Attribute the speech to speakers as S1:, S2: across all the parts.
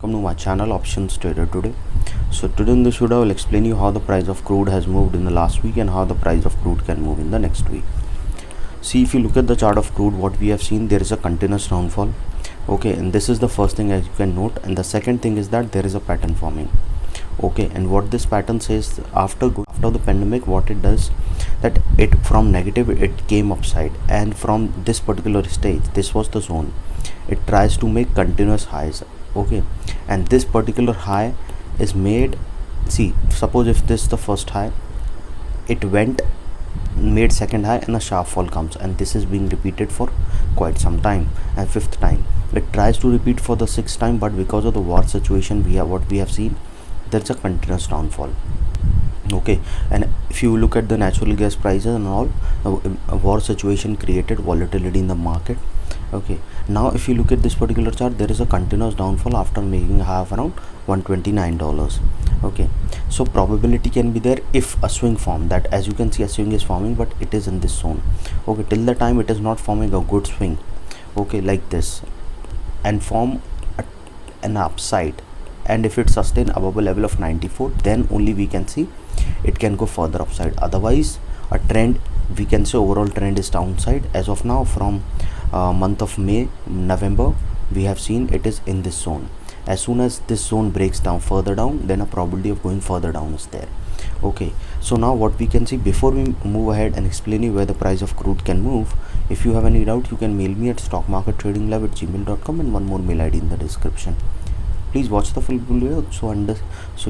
S1: Welcome to my channel Options Trader Today. So today in this video I will explain you how the price of crude has moved in the last week and how the price of crude can move in the next week. See, if you look at the chart of crude, what we have seen, there is a continuous downfall. Okay, and this is the first thing as you can note, and the second thing is that there is a pattern forming. Okay, and what this pattern says, after the pandemic, what it does, that it from negative it came upside, and from this particular stage, this was the zone, it tries to make continuous highs. Okay, and this particular high is made, see, suppose if this is the first high, it made second high and a sharp fall comes, and this is being repeated for quite some time, and fifth time it tries to repeat for the sixth time, but because of the war situation, what we have seen, there's a continuous downfall. Okay, and if you look at the natural gas prices and all, a war situation created volatility in the market. Okay, now if you look at this particular chart, there is a continuous downfall after making a high of around $129. Okay, so probability can be there if a swing form, that as you can see a swing is forming, but it is in this zone. Okay, till the time it is not forming a good swing, okay, like this, and form an upside, and if it sustain above a level of 94, then only we can see it can go further upside. Otherwise, a trend, we can say overall trend is downside as of now. From month of May, November, we have seen it is in this zone. As soon as this zone breaks down further down, then a probability of going further down is there. Okay, so now what we can see, before we move ahead and explain you where the price of crude can move, if you have any doubt, you can mail me at stockmarkettradinglab@gmail.com, and one more mail ID in the description. Please watch the full video so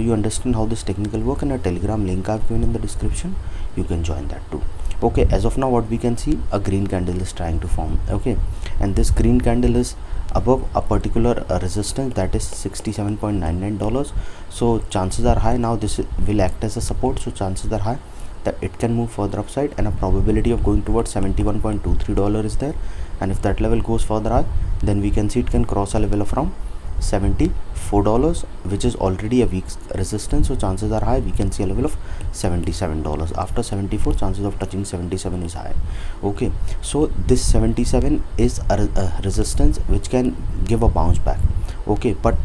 S1: you understand how this technical work, and a Telegram link I've given in the description, you can join that too. Okay, as of now what we can see, a green candle is trying to form. Okay, and this green candle is above a particular resistance, that is $67.99. so chances are high now this will act as a support, so chances are high that it can move further upside, and a probability of going towards $71.23 is there. And if that level goes further high, then we can see it can cross a level of around $74, which is already a weak resistance, so chances are high we can see a level of $77. After 74, chances of touching 77 is high. Okay, so this 77 is a resistance which can give a bounce back. Okay, but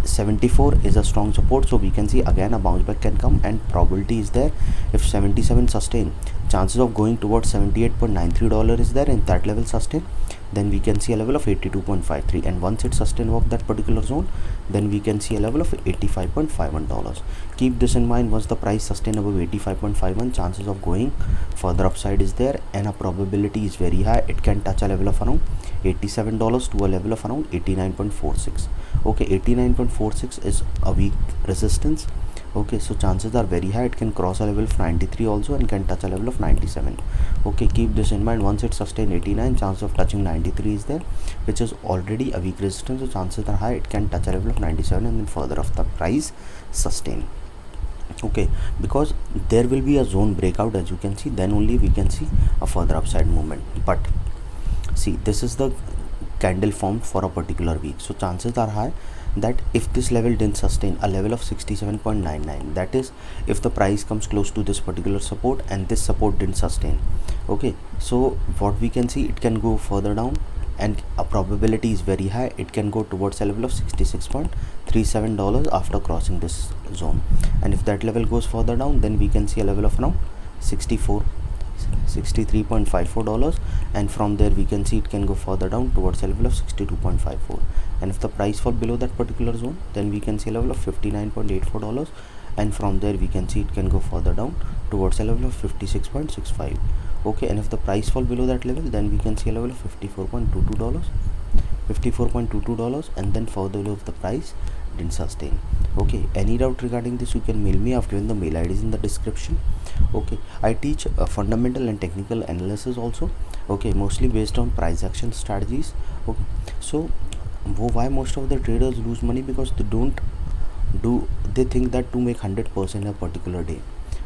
S1: 74 is a strong support, so we can see again a bounce back can come, and probability is there. If 77 sustain, chances of going towards $78.93 is there, and that level sustain, then we can see a level of 82.53, and once it sustain above that particular zone, then we can see a level of $85.51. Keep this in mind, once the price sustain above 85.51, chances of going further upside is there, and a probability is very high it can touch a level of around $87 to a level of around 89.46. okay, 89.46 is a weak resistance. Okay, so chances are very high it can cross a level of 93 also, and can touch a level of 97. Okay, keep this in mind, once it sustain 89, chance of touching 93 is there, which is already a weak resistance, so chances are high it can touch a level of 97, and then further of the price sustain. Okay, because there will be a zone breakout, as you can see, then only we can see a further upside movement. But see, this is the candle formed for a particular week, so chances are high that if this level didn't sustain a level of 67.99, that is if the price comes close to this particular support and this support didn't sustain, okay, so what we can see, it can go further down, and a probability is very high it can go towards a level of $66.37 after crossing this zone. And if that level goes further down, then we can see a level of around $63.54, and from there we can see it can go further down towards a level of 62.54. and if the price fall below that particular zone, then we can see a level of $59.84, and from there we can see it can go further down towards a level of 56.65. okay, and if the price fall below that level, then we can see a level of $54.22, and then further below if the price didn't sustain. Okay, any doubt regarding this, you can mail me. I've given the mail IDs in the description. Okay, I teach fundamental and technical analysis also. Okay, mostly based on price action strategies. Okay, so why most of the traders lose money? Because they think that to make 100% a particular day,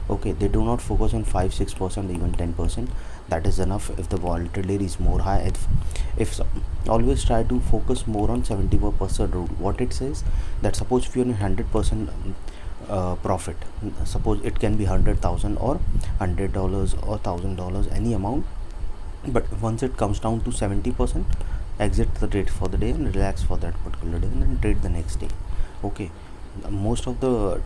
S1: okay, they do not focus on 5-6%, even 10%, that is enough. If the volatility is more high, if always try to focus more on 70% rule. What it says, that suppose if you're in 100% profit, suppose it can be 100,000 or $100 or $1,000, any amount, but once it comes down to 70%, exit the trade for the day and relax for that particular day, and then trade the next day. Okay, most of the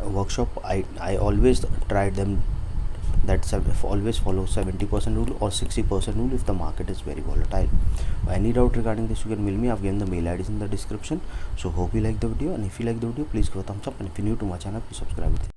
S1: workshop I always tried them that always follow 70% rule or 60% rule if the market is very volatile. Any doubt regarding this, you can mail me. I've given the mail IDs in the description. So hope you like the video, and if you like the video, please give a thumbs up, and if you're new to my channel, please subscribe.